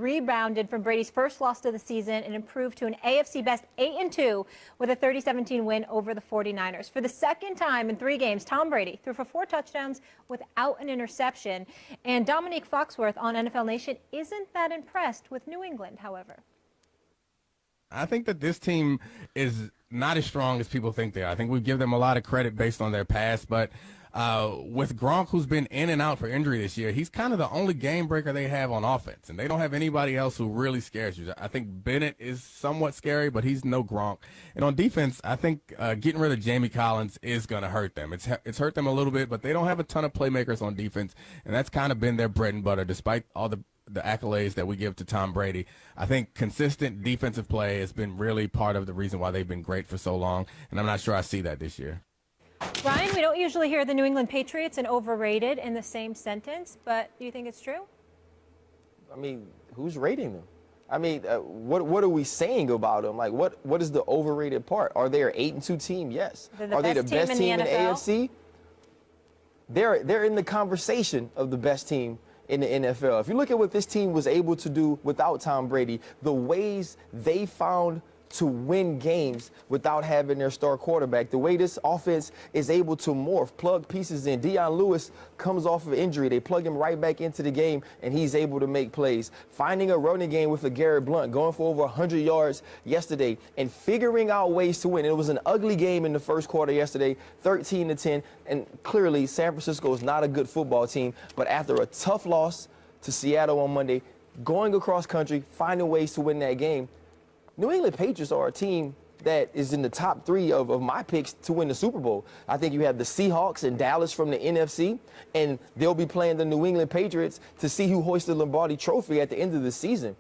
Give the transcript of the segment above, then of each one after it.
rebounded from Brady's first loss of the season and improved to an AFC best 8-2 with a 30-17 win over the 49ers. For the second time in 3 games, Tom Brady threw for 4 touchdowns without an interception. And Dominique Foxworth on NFL Nation isn't that impressed with New England, however. I think that this team is not as strong as people think they are. I think we give them a lot of credit based on their past, but with Gronk, who's been in and out for injury this year, he's kind of the only game breaker they have on offense, and they don't have anybody else who really scares you. I think Bennett is somewhat scary, but he's no Gronk. And on defense, I think getting rid of Jamie Collins is going to hurt them. It's hurt them a little bit, but they don't have a ton of playmakers on defense, and that's kind of been their bread and butter, despite all the accolades that we give to Tom Brady. I think consistent defensive play has been really part of the reason why they've been great for so long, and I'm not sure I see that this year. Ryan, we don't usually hear the New England Patriots and overrated in the same sentence, but do you think it's true? I mean, who's rating them? I mean, what are we saying about them? Like, what is the overrated part? Are they an 8-2 team? Yes. Are they the best team in the AFC? They're in the conversation of the best team in the NFL. If you look at what this team was able to do without Tom Brady, the ways they found to win games without having their star quarterback, the way this offense is able to morph, plug pieces in. Deion Lewis comes off of injury. They plug him right back into the game, and he's able to make plays. Finding a running game with a Garrett Blount, going for over 100 yards yesterday, and figuring out ways to win. It was an ugly game in the first quarter yesterday, 13-10, and clearly San Francisco is not a good football team, but after a tough loss to Seattle on Monday, going across country, finding ways to win that game, New England Patriots are a team that is in the top 3 of my picks to win the Super Bowl. I think you have the Seahawks and Dallas from the NFC, and they'll be playing the New England Patriots to see who hoists the Lombardi Trophy at the end of the season.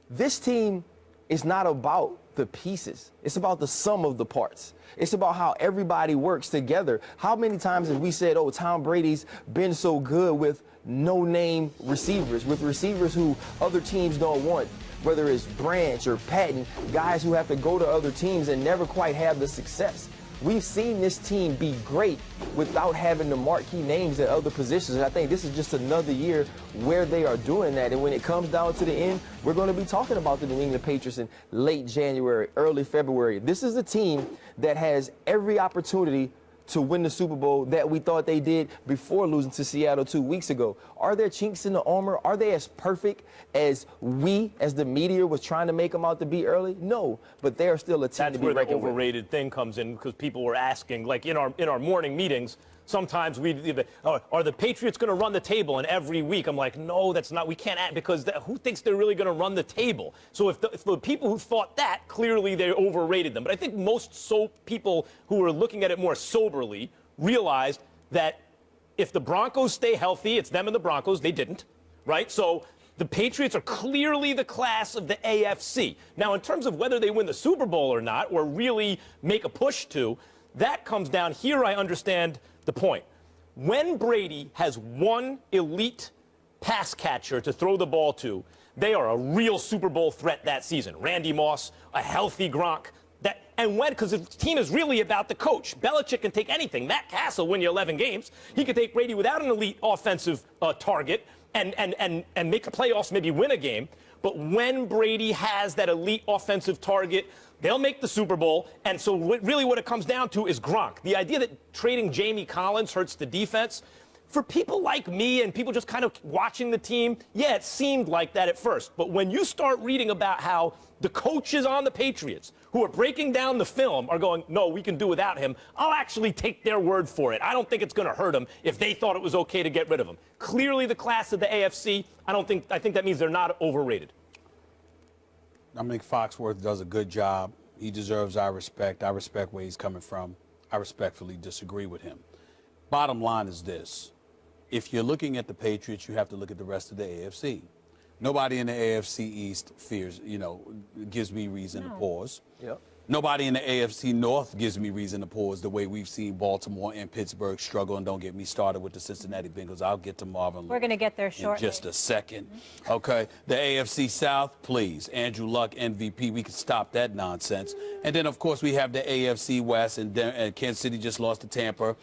This team is not about the pieces. It's about the sum of the parts. It's about how everybody works together. How many times have we said, oh, Tom Brady's been so good with no-name receivers, with receivers who other teams don't want, whether it's Branch or Patton, guys who have to go to other teams and never quite have the success. We've seen this team be great without having the marquee names at other positions, and I think this is just another year where they are doing that. And when it comes down to the end, we're going to be talking about the New England Patriots in late January, early February. This is a team that has every opportunity to win the Super Bowl that we thought they did before losing to Seattle 2 weeks ago. Are there chinks in the armor? Are they as perfect as the media was trying to make them out to be early? No, but they are still a team to be reckoned with. That's where the overrated thing comes in, because people were asking, like in our morning meetings, sometimes are the Patriots going to run the table? And every week I'm like, no, that's not. We can't add, because who thinks they're really going to run the table? So if the people who thought that, clearly they overrated them. But I think most people who are looking at it more soberly realized that if the Broncos stay healthy, it's them and the Broncos. They didn't, right? So the Patriots are clearly the class of the AFC. Now, in terms of whether they win the Super Bowl or not, or really make a push to, that comes down here. I understand the point. When Brady has one elite pass catcher to throw the ball to, they are a real Super Bowl threat that season. Randy Moss, a healthy Gronk. Because the team is really about the coach. Belichick can take anything. Matt Castle win you 11 games. He could take Brady without an elite offensive target and make the playoffs, maybe win a game. But when Brady has that elite offensive target, they'll make the Super Bowl. And so really what it comes down to is Gronk. The idea that trading Jamie Collins hurts the defense, for people like me and people just kind of watching the team, yeah, it seemed like that at first. But when you start reading about how the coaches on the Patriots who are breaking down the film are going, no, we can do without him, I'll actually take their word for it. I don't think it's going to hurt them if they thought it was okay to get rid of him. Clearly the class of the AFC, I think that means they're not overrated. Dominique Foxworth does a good job. He deserves our respect. I respect where he's coming from. I respectfully disagree with him. Bottom line is this. If you're looking at the Patriots, you have to look at the rest of the AFC. Nobody in the AFC East gives me reason to pause. Yep. Nobody in the AFC North gives me reason to pause the way we've seen Baltimore and Pittsburgh struggle. And don't get me started with the Cincinnati Bengals. I'll get to Marvin. We're going to get there shortly. In just a second. Okay. The AFC South, please. Andrew Luck, MVP. We can stop that nonsense. And then, of course, we have the AFC West, and Kansas City just lost to Tampa.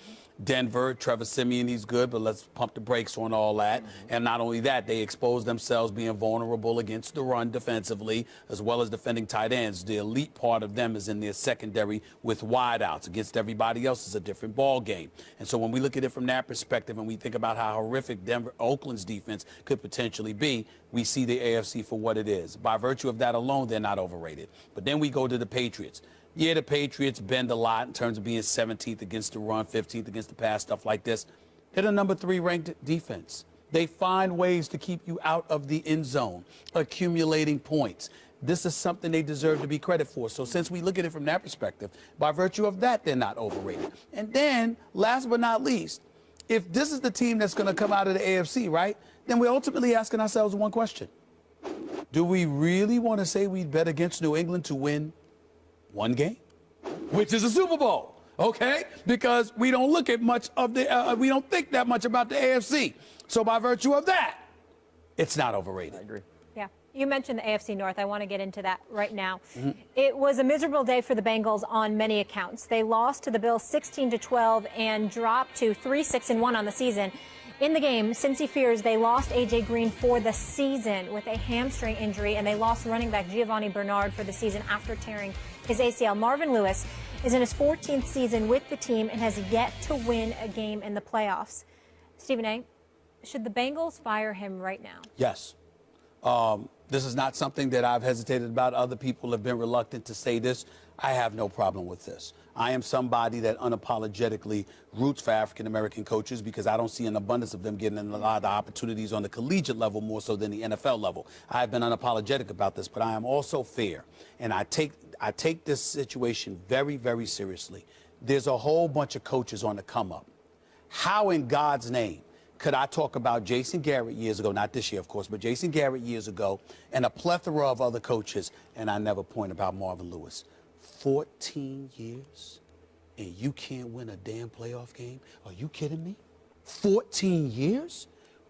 Denver, Trevor Siemian, he's good, but let's pump the brakes on all that. And not only that, they expose themselves being vulnerable against the run defensively, as well as defending tight ends. The elite part of them is in their secondary with wideouts. Against everybody else is a different ball game. And so when we look at it from that perspective and we think about how horrific Oakland's defense could potentially be, we see the AFC for what it is. By virtue of that alone, they're not overrated. But then we go to the Patriots. Yeah, the Patriots bend a lot in terms of being 17th against the run, 15th against the pass, stuff like this. They're the number 3 ranked defense. They find ways to keep you out of the end zone, accumulating points. This is something they deserve to be credited for. So since we look at it from that perspective, by virtue of that, they're not overrated. And then, last but not least, if this is the team that's going to come out of the AFC, right, then we're ultimately asking ourselves one question. Do we really want to say we'd bet against New England to win one game, which is a Super Bowl, okay? Because we don't look at much of the, we don't think that much about the AFC. So by virtue of that, it's not overrated. I agree. Yeah. You mentioned the AFC North. I want to get into that right now. It was a miserable day for the Bengals on many accounts. They lost to the Bills 16-12 and dropped to 3-6-1 on the season. In the game, Cincy fears they lost A.J. Green for the season with a hamstring injury, and they lost running back Giovanni Bernard for the season after tearing his ACL. Marvin Lewis is in his 14th season with the team and has yet to win a game in the playoffs. Stephen A., should the Bengals fire him right now? Yes. This is not something that I've hesitated about. Other people have been reluctant to say this. I have no problem with this. I am somebody that unapologetically roots for African-American coaches because I don't see an abundance of them getting a lot of the opportunities on the collegiate level more so than the NFL level. I've been unapologetic about this, but I am also fair. And I take this situation very, very seriously. There's a whole bunch of coaches on the come up. How in God's name could I talk about Jason Garrett years ago, not this year, of course, but Jason Garrett years ago, and a plethora of other coaches, and I never point about Marvin Lewis? 14 years, and you can't win a damn playoff game? Are you kidding me? 14 years?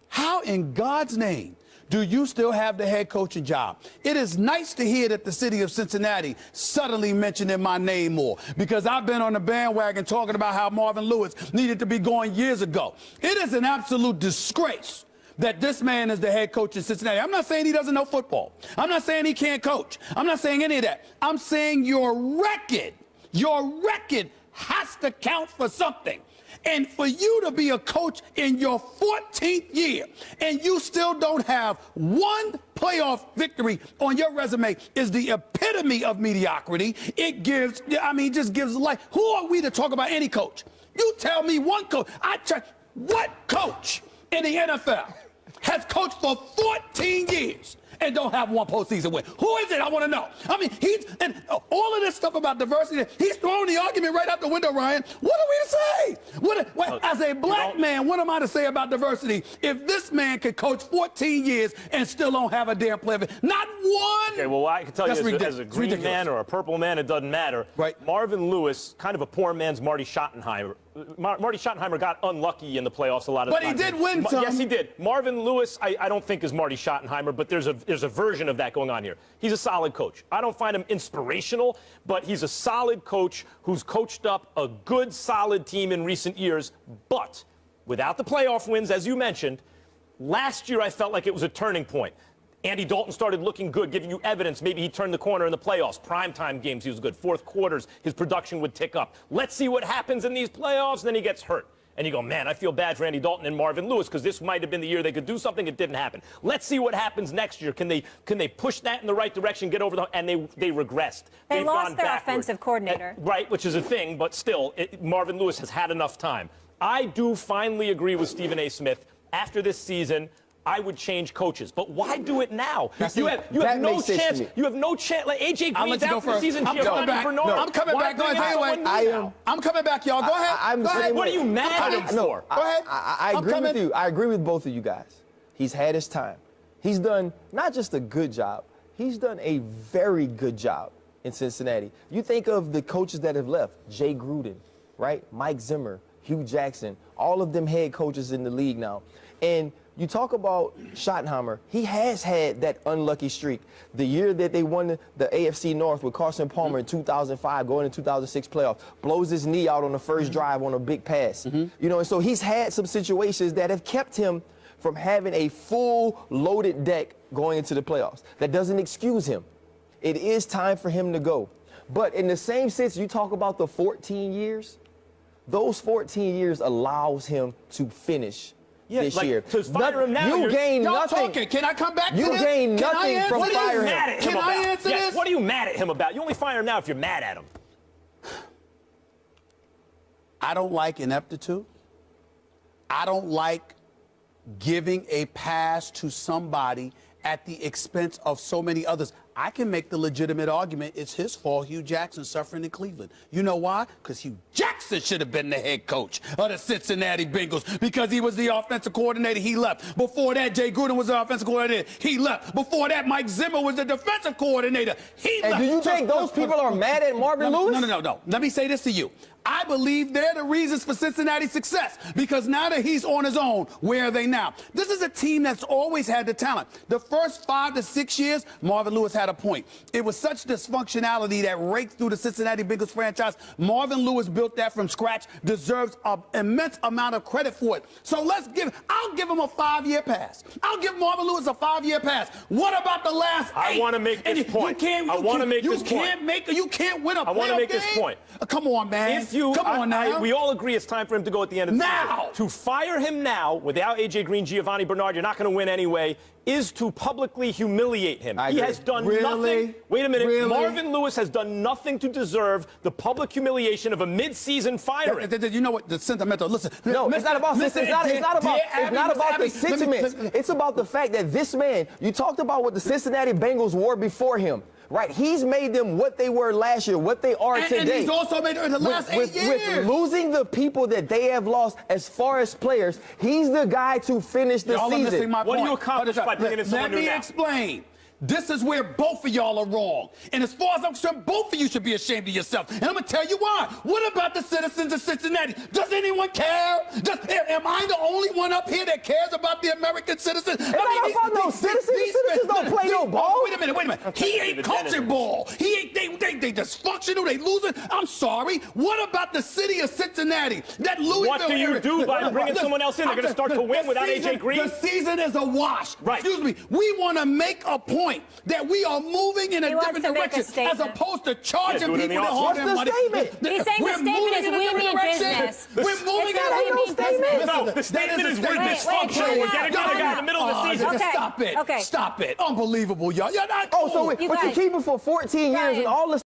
How in God's name do you still have the head coaching job? It is nice to hear that the city of Cincinnati suddenly mentioning my name more, because I've been on the bandwagon talking about how Marvin Lewis needed to be going years ago. It is an absolute disgrace that this man is the head coach in Cincinnati. I'm not saying he doesn't know football. I'm not saying he can't coach. I'm not saying any of that. I'm saying your record has to count for something. And for you to be a coach in your 14th year and you still don't have one playoff victory on your resume is the epitome of mediocrity. It gives, just gives life. Who are we to talk about any coach? You tell me one coach. What coach in the NFL has coached for 14 years and don't have one postseason win? Who is it? I want to know. And all of this stuff about diversity, he's throwing the argument right out the window, Ryan. What are we to say? As a black man, what am I to say about diversity if this man could coach 14 years and still don't have a damn player? Not one. Okay, well, I can tell you as a green man or a purple man, it doesn't matter. Right. Marvin Lewis, kind of a poor man's Marty Schottenheimer. Marty Schottenheimer got unlucky in the playoffs a lot of times. But he did win some. Yes, he did. Marvin Lewis, I don't think is Marty Schottenheimer, but there's a version of that going on here. He's a solid coach. I don't find him inspirational, but he's a solid coach who's coached up a good, solid team in recent years. But without the playoff wins, as you mentioned, last year I felt like it was a turning point. Andy Dalton started looking good, giving you evidence. Maybe he turned the corner in the playoffs. Primetime games, he was good. Fourth quarters, his production would tick up. Let's see what happens in these playoffs. Then he gets hurt. And you go, man, I feel bad for Andy Dalton and Marvin Lewis because this might have been the year they could do something. It didn't happen. Let's see what happens next year. Can they push that in the right direction, get over the... And they regressed. They lost their offensive coordinator. Right, which is a thing, but still, Marvin Lewis has had enough time. I do finally agree with Stephen A. Smith. After this season, I would change coaches. But why do it now? You have no chance. You have no chance. Like A.J. Green's out for the season. I'm coming back. I'm coming back. I'm coming back, y'all. Go ahead. What are you mad at him for? Go ahead. I agree with you. I agree with both of you guys. He's had his time. He's done not just a good job. He's done a very good job in Cincinnati. You think of the coaches that have left. Jay Gruden, right? Mike Zimmer, Hugh Jackson, all of them head coaches in the league now. And you talk about Schottenheimer. He has had that unlucky streak. The year that they won the AFC North with Carson Palmer in 2005, going into 2006 playoffs, blows his knee out on the first drive on a big pass. You know, and so he's had some situations that have kept him from having a full loaded deck going into the playoffs. That doesn't excuse him. It is time for him to go. But in the same sense, you talk about the 14 years, those 14 years allows him to finish this year. To fire him now, you gain nothing. Talking. Can I come back to You this? gain nothing from What are you firing mad him. at him Can about? I answer Yes, this? what are you mad at him about? You only fire him now if you're mad at him. I don't like ineptitude. I don't like giving a pass to somebody at the expense of so many others. I can make the legitimate argument it's his fault Hugh Jackson suffering in Cleveland. You know why? Because Hugh Jackson should have been the head coach of the Cincinnati Bengals because he was the offensive coordinator. He left. Before that, Jay Gruden was the offensive coordinator. He left. Before that, Mike Zimmer was the defensive coordinator. He left. And do you think those people are mad at Marvin Lewis? No. Let me say this to you. I believe they're the reasons for Cincinnati's success because now that he's on his own, where are they now? This is a team that's always had the talent. The first 5 to 6 years, Marvin Lewis had a point. It was such dysfunctionality that raked through the Cincinnati Bengals franchise. Marvin Lewis built that from scratch, deserves an immense amount of credit for it. So I'll give him a 5-year pass. I'll give Marvin Lewis a 5-year pass. What about the last 8? I want to make this point. You can't win a playoff game. I want to make this point. Come on, man. Come on now. We all agree it's time for him to go at the end of the Now. season. To fire him now without A.J. Green, Giovanni Bernard, you're not going to win anyway, is to publicly humiliate him. He has done nothing. Wait a minute. Really? Marvin Lewis has done nothing to deserve the public humiliation of a mid-season firing. You know what? The sentimental. Listen. No, it's not about it's not about the sentiments. It's about the fact that this man, you talked about what the Cincinnati Bengals were before him. Right, he's made them what they were last year, what they are today. And he's also made it in the last 8 years. With losing the people that they have lost as far as players, he's the guy to finish the Y'all are missing season. my What do point. you accomplish by bringing in someone new now? Let me explain. This is where both of y'all are wrong. And as far as I'm concerned, both of you should be ashamed of yourself. And I'm going to tell you why. What about the citizens of Cincinnati? Does anyone care? Am I the only one up here that cares about the American citizens? It's not about no citizens. Citizens don't play no ball. Wait a minute. He ain't coaching ball. They dysfunctional. They losing. I'm sorry. What about the city of Cincinnati? That Louisville What do you do by bringing someone else in? They're going to start to win without A.J. Green? The season is a wash. Right. Excuse me. We want to make a point that we are moving in a different direction as opposed to charging people to hold their money. What's the statement? He's saying the statement is we mean business. We're moving in a different direction. No, the statement is we're dysfunctional. We're getting rid of the guy in the middle of the season. Okay. Stop it. Okay. Stop it. Unbelievable, y'all. You're not Oh, cool. but you keep it for 14 years and all this.